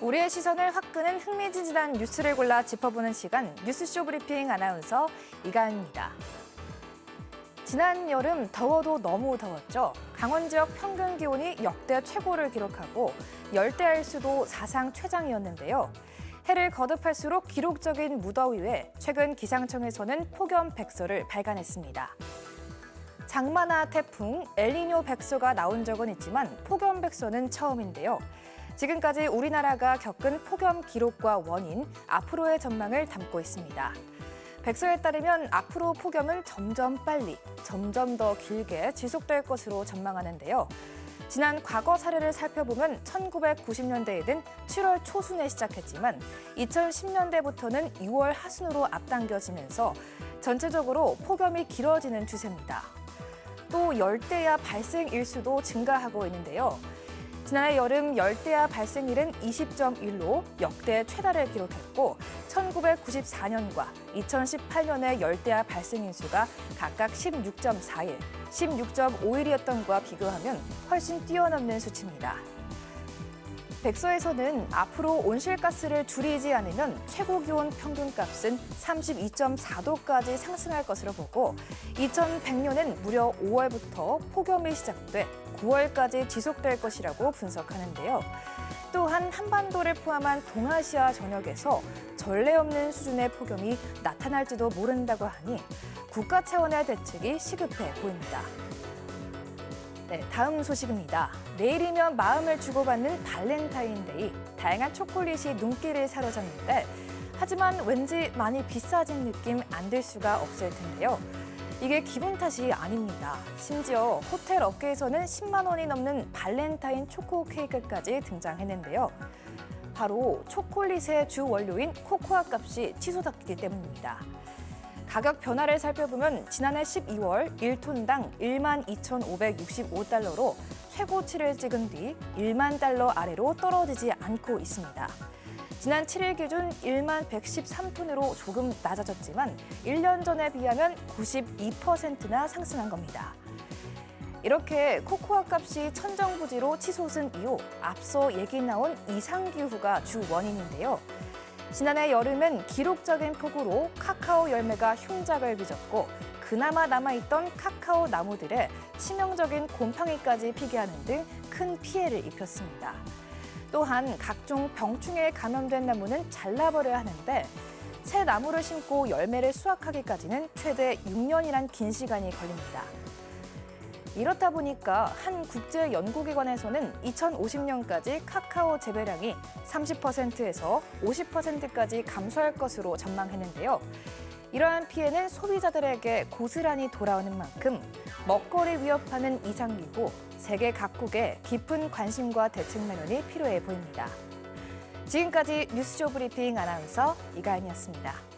우리의 시선을 확 끄는 흥미진진한 뉴스를 골라 짚어보는 시간, 뉴스쇼 브리핑 아나운서 이가은입니다. 지난 여름 더워도 너무 더웠죠. 강원 지역 평균 기온이 역대 최고를 기록하고 열대야일수도 사상 최장이었는데요. 해를 거듭할수록 기록적인 무더위 외 최근 기상청에서는 폭염 백서를 발간했습니다. 장마나 태풍, 엘니뇨 백서가 나온 적은 있지만 폭염 백서는 처음인데요. 지금까지 우리나라가 겪은 폭염 기록과 원인, 앞으로의 전망을 담고 있습니다. 백서에 따르면 앞으로 폭염은 점점 빨리, 점점 더 길게 지속될 것으로 전망하는데요. 지난 과거 사례를 살펴보면 1990년대에는 7월 초순에 시작했지만 2010년대부터는 6월 하순으로 앞당겨지면서 전체적으로 폭염이 길어지는 추세입니다. 또 열대야 발생 일수도 증가하고 있는데요. 지난해 여름 열대야 발생일은 20.1로 역대 최다를 기록했고 1994년과 2018년의 열대야 발생 일수가 각각 16.4일, 16.5일이었던 것과 비교하면 훨씬 뛰어넘는 수치입니다. 백서에서는 앞으로 온실가스를 줄이지 않으면 최고 기온 평균값은 32.4도까지 상승할 것으로 보고 2100년엔 무려 5월부터 폭염이 시작돼 9월까지 지속될 것이라고 분석하는데요. 또한 한반도를 포함한 동아시아 전역에서 전례 없는 수준의 폭염이 나타날지도 모른다고 하니 국가 차원의 대책이 시급해 보입니다. 네, 다음 소식입니다. 내일이면 마음을 주고받는 발렌타인데이. 다양한 초콜릿이 눈길을 사로잡는데 하지만 왠지 많이 비싸진 느낌 안 들 수가 없을 텐데요. 이게 기분 탓이 아닙니다. 심지어 호텔 업계에서는 10만 원이 넘는 발렌타인 초코 케이크까지 등장했는데요. 바로 초콜릿의 주 원료인 코코아 값이 치솟았기 때문입니다. 가격 변화를 살펴보면 지난해 12월 1톤당 12,565달러로 최고치를 찍은 뒤 1만 달러 아래로 떨어지지 않고 있습니다. 지난 7일 기준 1만 113톤으로 조금 낮아졌지만 1년 전에 비하면 92%나 상승한 겁니다. 이렇게 코코아 값이 천정부지로 치솟은 이후 앞서 얘기 나온 이상기후가 주 원인인데요. 지난해 여름엔 기록적인 폭우로 카카오 열매가 흉작을 빚었고 그나마 남아있던 카카오 나무들에 치명적인 곰팡이까지 피게 하는 등 큰 피해를 입혔습니다. 또한 각종 병충해에 감염된 나무는 잘라버려야 하는데 새 나무를 심고 열매를 수확하기까지는 최대 6년이란 긴 시간이 걸립니다. 이렇다 보니까 한 국제 연구기관에서는 2050년까지 카카오 재배량이 30%에서 50%까지 감소할 것으로 전망했는데요. 이러한 피해는 소비자들에게 고스란히 돌아오는 만큼 먹거리 위협하는 이상기후, 세계 각국의 깊은 관심과 대책 마련이 필요해 보입니다. 지금까지 뉴스쇼 브리핑 아나운서 이가은이었습니다.